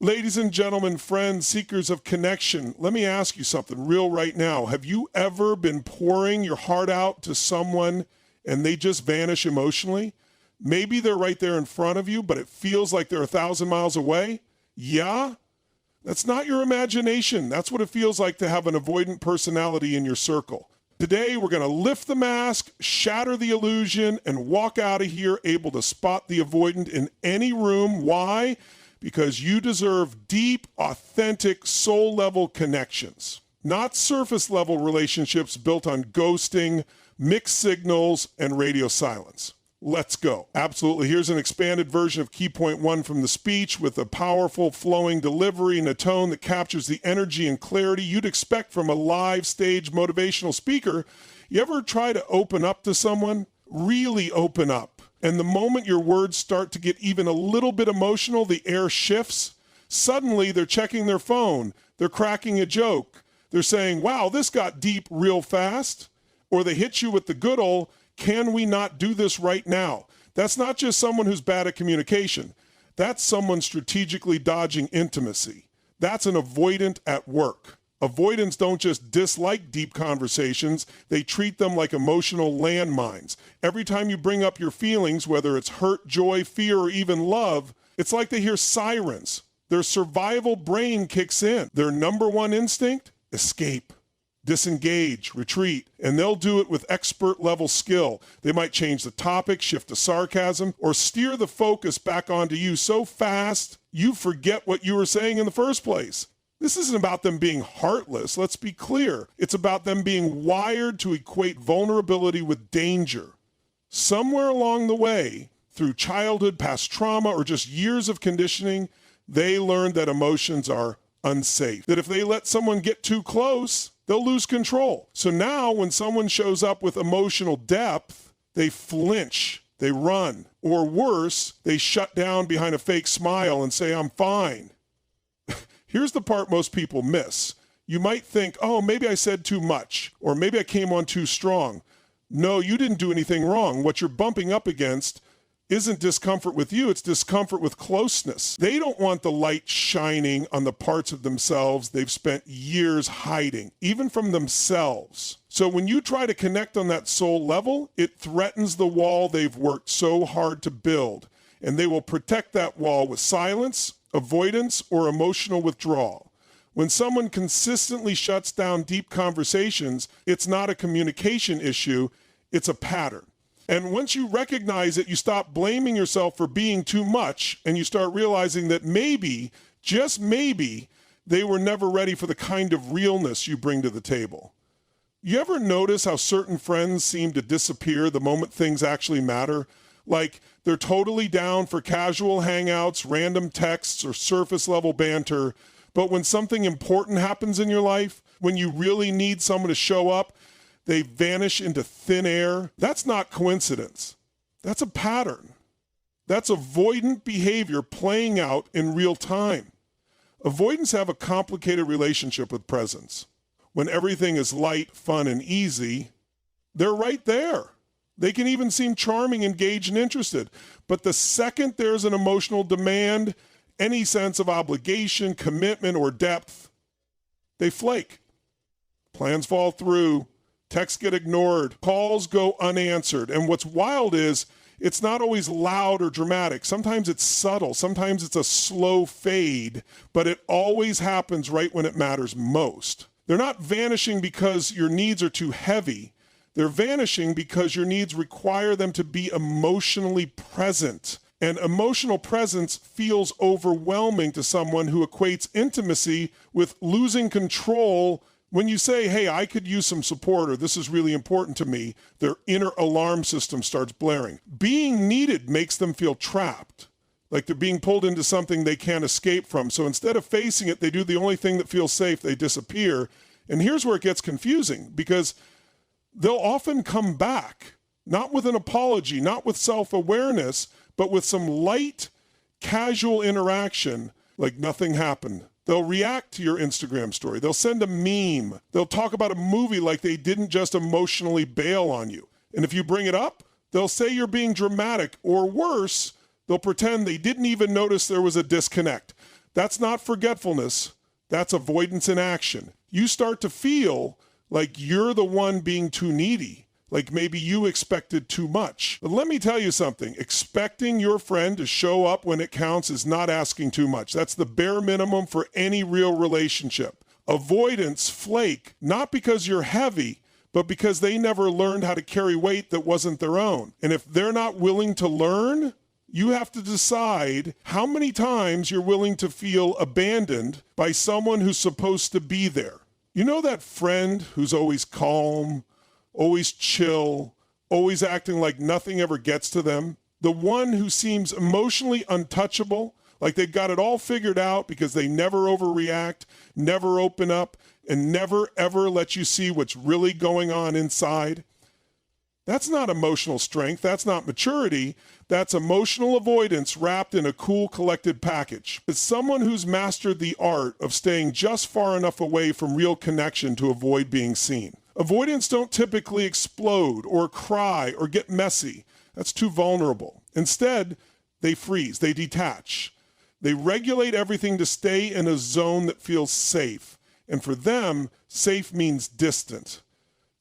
Ladies and gentlemen, friends, seekers of connection, let me ask you something real right now. Have you ever been pouring your heart out to someone and they just vanish emotionally? Maybe they're right there in front of you, but it feels like they're 1,000 miles away? Yeah? That's not your imagination. That's what it feels like to have an avoidant personality in your circle. Today, we're going to lift the mask, shatter the illusion, and walk out of here able to spot the avoidant in any room. Why? Because you deserve deep, authentic, soul-level connections, not surface-level relationships built on ghosting, mixed signals, and radio silence. Let's go. Absolutely. Here's an expanded version of Key Point 1 from the speech with a powerful, flowing delivery and a tone that captures the energy and clarity you'd expect from a live stage motivational speaker. You ever try to open up to someone? Really open up. And the moment your words start to get even a little bit emotional, the air shifts. Suddenly, they're checking their phone. They're cracking a joke. They're saying, wow, this got deep real fast. Or they hit you with the good old, can we not do this right now? That's not just someone who's bad at communication. That's someone strategically dodging intimacy. That's an avoidant at work. Avoidants don't just dislike deep conversations, they treat them like emotional landmines. Every time you bring up your feelings, whether it's hurt, joy, fear, or even love, it's like they hear sirens. Their survival brain kicks in. Their number one instinct? Escape. Disengage, retreat, and they'll do it with expert level skill. They might change the topic, shift to sarcasm, or steer the focus back onto you so fast you forget what you were saying in the first place. This isn't about them being heartless, let's be clear. It's about them being wired to equate vulnerability with danger. Somewhere along the way, through childhood, past trauma, or just years of conditioning, they learned that emotions are unsafe. That if they let someone get too close, they'll lose control. So now when someone shows up with emotional depth, they flinch, they run, or worse, they shut down behind a fake smile and say, I'm fine. Here's the part most people miss. You might think, oh, maybe I said too much, or maybe I came on too strong. No, you didn't do anything wrong. What you're bumping up against isn't discomfort with you, it's discomfort with closeness. They don't want the light shining on the parts of themselves they've spent years hiding, even from themselves. So when you try to connect on that soul level, it threatens the wall they've worked so hard to build, and they will protect that wall with silence, avoidance, or emotional withdrawal. When someone consistently shuts down deep conversations, it's not a communication issue, it's a pattern. And once you recognize it, you stop blaming yourself for being too much, and you start realizing that maybe, just maybe, they were never ready for the kind of realness you bring to the table. You ever notice how certain friends seem to disappear the moment things actually matter? Like they're totally down for casual hangouts, random texts, or surface-level banter, but when something important happens in your life, when you really need someone to show up, they vanish into thin air. That's not coincidence. That's a pattern. That's avoidant behavior playing out in real time. Avoidants have a complicated relationship with presence. When everything is light, fun, and easy, they're right there. They can even seem charming, engaged, and interested. But the second there's an emotional demand, any sense of obligation, commitment, or depth, they flake. Plans fall through. Texts get ignored, calls go unanswered. And what's wild is it's not always loud or dramatic. Sometimes it's subtle. Sometimes it's a slow fade, but it always happens right when it matters most. They're not vanishing because your needs are too heavy. They're vanishing because your needs require them to be emotionally present. And emotional presence feels overwhelming to someone who equates intimacy with losing control. When you say, hey, I could use some support, or this is really important to me, their inner alarm system starts blaring. Being needed makes them feel trapped, like they're being pulled into something they can't escape from. So instead of facing it, they do the only thing that feels safe, they disappear. And here's where it gets confusing, because they'll often come back, not with an apology, not with self-awareness, but with some light, casual interaction, like nothing happened. They'll react to your Instagram story. They'll send a meme. They'll talk about a movie like they didn't just emotionally bail on you. And if you bring it up, they'll say you're being dramatic, or worse, they'll pretend they didn't even notice there was a disconnect. That's not forgetfulness. That's avoidance in action. You start to feel like you're the one being too needy, like maybe you expected too much. But let me tell you something. Expecting your friend to show up when it counts is not asking too much. That's the bare minimum for any real relationship. Avoidants flake, not because you're heavy, but because they never learned how to carry weight that wasn't their own. And if they're not willing to learn, you have to decide how many times you're willing to feel abandoned by someone who's supposed to be there. You know that friend who's always calm, always chill, always acting like nothing ever gets to them? The one who seems emotionally untouchable, like they've got it all figured out because they never overreact, never open up, and never ever let you see what's really going on inside. That's not emotional strength. That's not maturity. That's emotional avoidance wrapped in a cool, collected package. It's someone who's mastered the art of staying just far enough away from real connection to avoid being seen. Avoidants don't typically explode or cry or get messy. That's too vulnerable. Instead, they freeze, they detach. They regulate everything to stay in a zone that feels safe. And for them, safe means distant.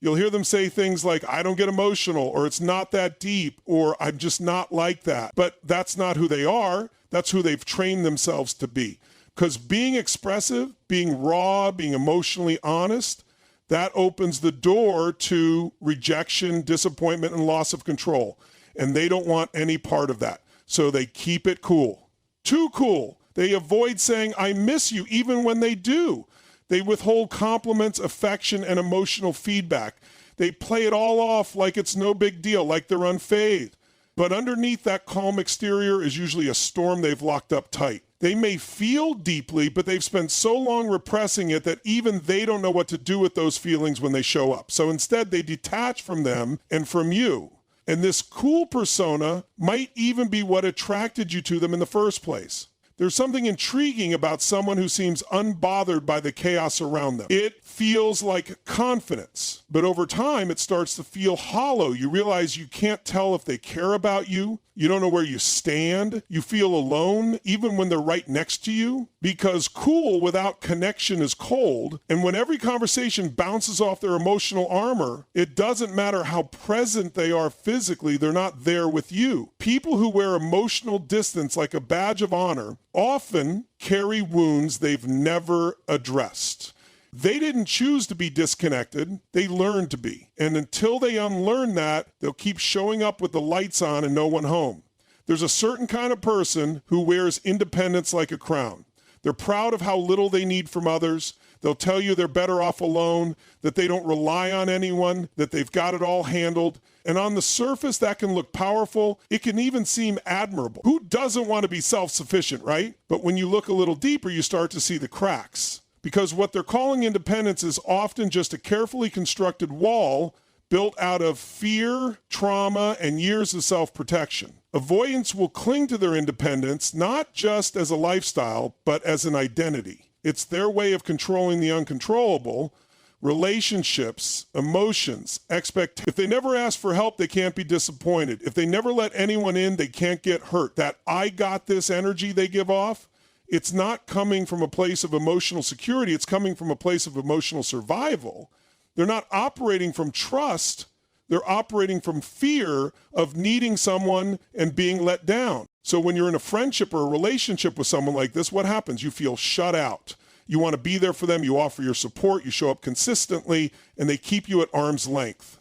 You'll hear them say things like, I don't get emotional, or it's not that deep, or I'm just not like that. But that's not who they are. That's who they've trained themselves to be. Because being expressive, being raw, being emotionally honest, that opens the door to rejection, disappointment, and loss of control. And they don't want any part of that. So they keep it cool. Too cool. They avoid saying, I miss you, even when they do. They withhold compliments, affection, and emotional feedback. They play it all off like it's no big deal, like they're unfazed. But underneath that calm exterior is usually a storm they've locked up tight. They may feel deeply, but they've spent so long repressing it that even they don't know what to do with those feelings when they show up. So instead, they detach from them and from you. And this cool persona might even be what attracted you to them in the first place. There's something intriguing about someone who seems unbothered by the chaos around them. It feels like confidence, but over time it starts to feel hollow. You realize you can't tell if they care about you. You don't know where you stand. You feel alone, even when they're right next to you, because cool without connection is cold. And when every conversation bounces off their emotional armor, it doesn't matter how present they are physically, they're not there with you. People who wear emotional distance like a badge of honor often carry wounds they've never addressed. They didn't choose to be disconnected. They learned to be. And until they unlearn that, they'll keep showing up with the lights on and no one home. There's a certain kind of person who wears independence like a crown. They're proud of how little they need from others. They'll tell you they're better off alone, that they don't rely on anyone, that they've got it all handled. And on the surface, that can look powerful. It can even seem admirable. Who doesn't want to be self-sufficient, right? But when you look a little deeper, you start to see the cracks. Because what they're calling independence is often just a carefully constructed wall built out of fear, trauma, and years of self-protection. Avoidants will cling to their independence not just as a lifestyle, but as an identity. It's their way of controlling the uncontrollable, relationships, emotions, expectations. If they never ask for help, they can't be disappointed. If they never let anyone in, they can't get hurt. That I got this energy they give off, it's not coming from a place of emotional security. It's coming from a place of emotional survival. They're not operating from trust. They're operating from fear of needing someone and being let down. So when you're in a friendship or a relationship with someone like this, what happens? You feel shut out. You want to be there for them. You offer your support. You show up consistently, and they keep you at arm's length.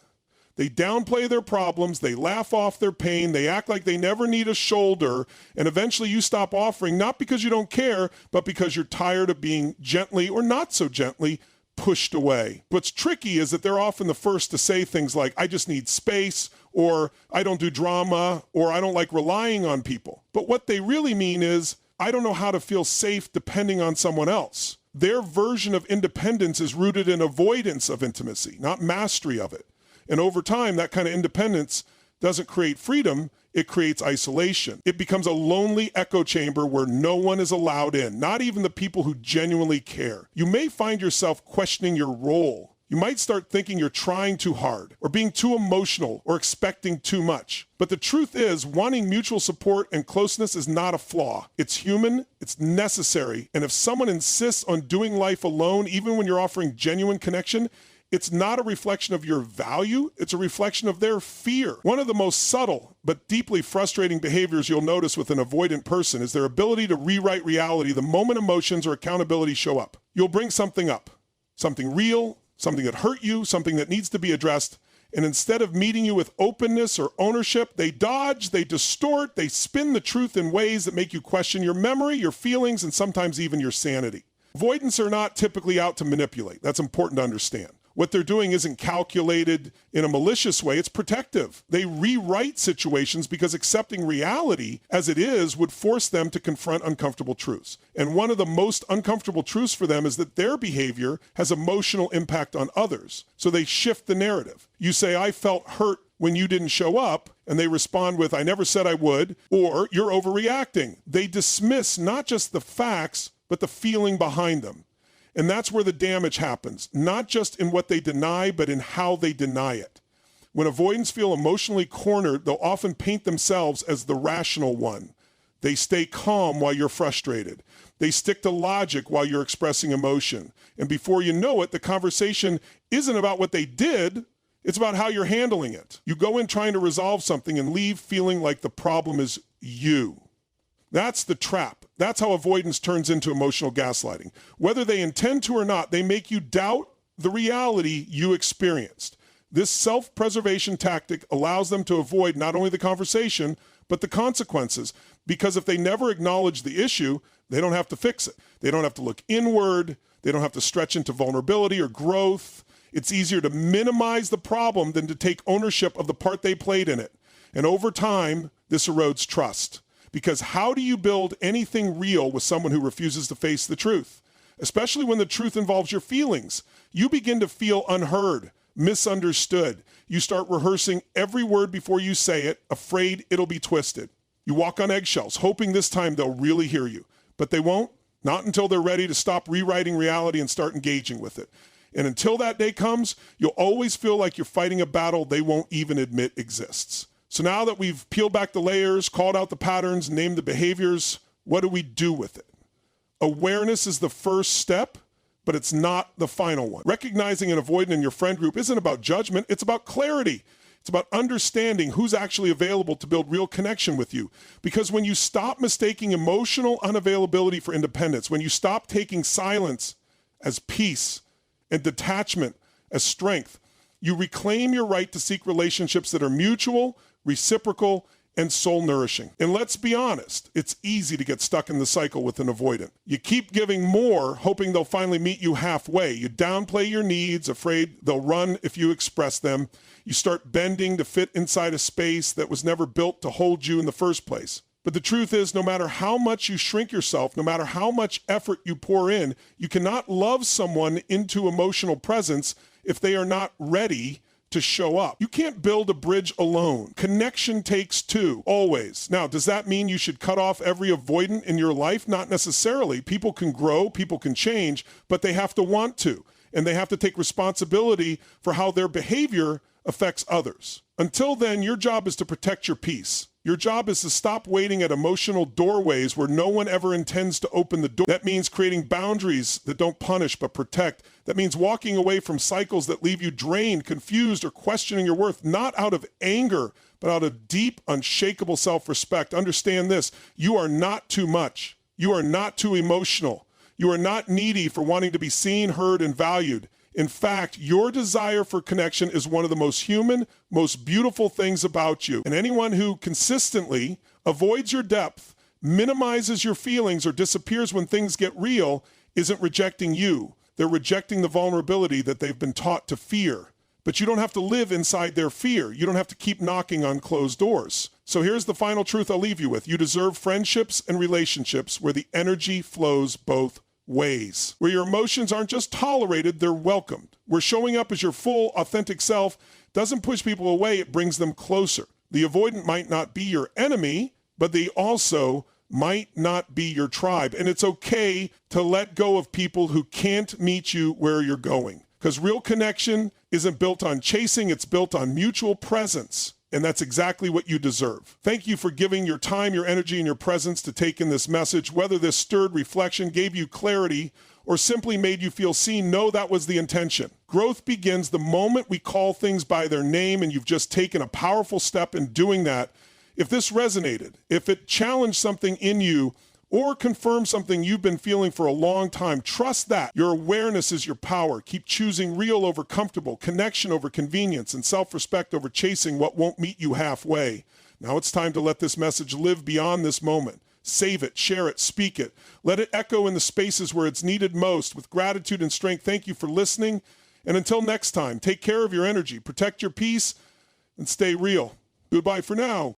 They downplay their problems, they laugh off their pain, they act like they never need a shoulder, and eventually you stop offering, not because you don't care, but because you're tired of being gently or not so gently pushed away. What's tricky is that they're often the first to say things like, I just need space, or I don't do drama, or I don't like relying on people. But what they really mean is, I don't know how to feel safe depending on someone else. Their version of independence is rooted in avoidance of intimacy, not mastery of it. And over time, that kind of independence doesn't create freedom, it creates isolation. It becomes a lonely echo chamber where no one is allowed in, not even the people who genuinely care. You may find yourself questioning your role. You might start thinking you're trying too hard or being too emotional or expecting too much. But the truth is, wanting mutual support and closeness is not a flaw. It's human, it's necessary, and if someone insists on doing life alone, even when you're offering genuine connection, it's not a reflection of your value, it's a reflection of their fear. One of the most subtle but deeply frustrating behaviors you'll notice with an avoidant person is their ability to rewrite reality the moment emotions or accountability show up. You'll bring something up, something real, something that hurt you, something that needs to be addressed, and instead of meeting you with openness or ownership, they dodge, they distort, they spin the truth in ways that make you question your memory, your feelings, and sometimes even your sanity. Avoidants are not typically out to manipulate. That's important to understand. What they're doing isn't calculated in a malicious way, it's protective. They rewrite situations because accepting reality as it is would force them to confront uncomfortable truths. And one of the most uncomfortable truths for them is that their behavior has emotional impact on others. So they shift the narrative. You say, I felt hurt when you didn't show up, and they respond with, I never said I would, or you're overreacting. They dismiss not just the facts, but the feeling behind them. And that's where the damage happens, not just in what they deny, but in how they deny it. When avoidants feel emotionally cornered, they'll often paint themselves as the rational one. They stay calm while you're frustrated. They stick to logic while you're expressing emotion. And before you know it, the conversation isn't about what they did, it's about how you're handling it. You go in trying to resolve something and leave feeling like the problem is you. That's the trap. That's how avoidance turns into emotional gaslighting. Whether they intend to or not, they make you doubt the reality you experienced. This self-preservation tactic allows them to avoid not only the conversation, but the consequences. Because if they never acknowledge the issue, they don't have to fix it. They don't have to look inward. They don't have to stretch into vulnerability or growth. It's easier to minimize the problem than to take ownership of the part they played in it. And over time, this erodes trust. Because how do you build anything real with someone who refuses to face the truth? Especially when the truth involves your feelings. You begin to feel unheard, misunderstood. You start rehearsing every word before you say it, afraid it'll be twisted. You walk on eggshells, hoping this time they'll really hear you. But they won't, not until they're ready to stop rewriting reality and start engaging with it. And until that day comes, you'll always feel like you're fighting a battle they won't even admit exists. So now that we've peeled back the layers, called out the patterns, named the behaviors, what do we do with it? Awareness is the first step, but it's not the final one. Recognizing an avoidant in your friend group isn't about judgment, it's about clarity. It's about understanding who's actually available to build real connection with you. Because when you stop mistaking emotional unavailability for independence, when you stop taking silence as peace and detachment as strength, you reclaim your right to seek relationships that are mutual, reciprocal, and soul-nourishing. And let's be honest, it's easy to get stuck in the cycle with an avoidant. You keep giving more, hoping they'll finally meet you halfway. You downplay your needs, afraid they'll run if you express them. You start bending to fit inside a space that was never built to hold you in the first place. But the truth is, no matter how much you shrink yourself, no matter how much effort you pour in, you cannot love someone into emotional presence if they are not ready to show up. You can't build a bridge alone. Connection takes two, always. Now, does that mean you should cut off every avoidant in your life? Not necessarily. People can grow, people can change, but they have to want to, and they have to take responsibility for how their behavior affects others. Until then, your job is to protect your peace. Your job is to stop waiting at emotional doorways where no one ever intends to open the door. That means creating boundaries that don't punish but protect. That means walking away from cycles that leave you drained, confused, or questioning your worth, not out of anger, but out of deep, unshakable self-respect. Understand this, you are not too much. You are not too emotional. You are not needy for wanting to be seen, heard, and valued. In fact, your desire for connection is one of the most human, most beautiful things about you. And anyone who consistently avoids your depth, minimizes your feelings, or disappears when things get real isn't rejecting you. They're rejecting the vulnerability that they've been taught to fear. But you don't have to live inside their fear. You don't have to keep knocking on closed doors. So here's the final truth I'll leave you with. You deserve friendships and relationships where the energy flows both ways, where your emotions aren't just tolerated, they're welcomed, where showing up as your full, authentic self doesn't push people away, it brings them closer. The avoidant might not be your enemy, but they also might not be your tribe. And it's okay to let go of people who can't meet you where you're going. Because real connection isn't built on chasing, it's built on mutual presence. And that's exactly what you deserve. Thank you for giving your time, your energy, and your presence to take in this message. Whether this stirred reflection, gave you clarity, or simply made you feel seen, know that was the intention. Growth begins the moment we call things by their name, and you've just taken a powerful step in doing that. If this resonated, if it challenged something in you, or confirmed something you've been feeling for a long time, trust that. Your awareness is your power. Keep choosing real over comfortable, connection over convenience, and self-respect over chasing what won't meet you halfway. Now it's time to let this message live beyond this moment. Save it, share it, speak it. Let it echo in the spaces where it's needed most. With gratitude and strength, thank you for listening. And until next time, take care of your energy, protect your peace, and stay real. Goodbye for now.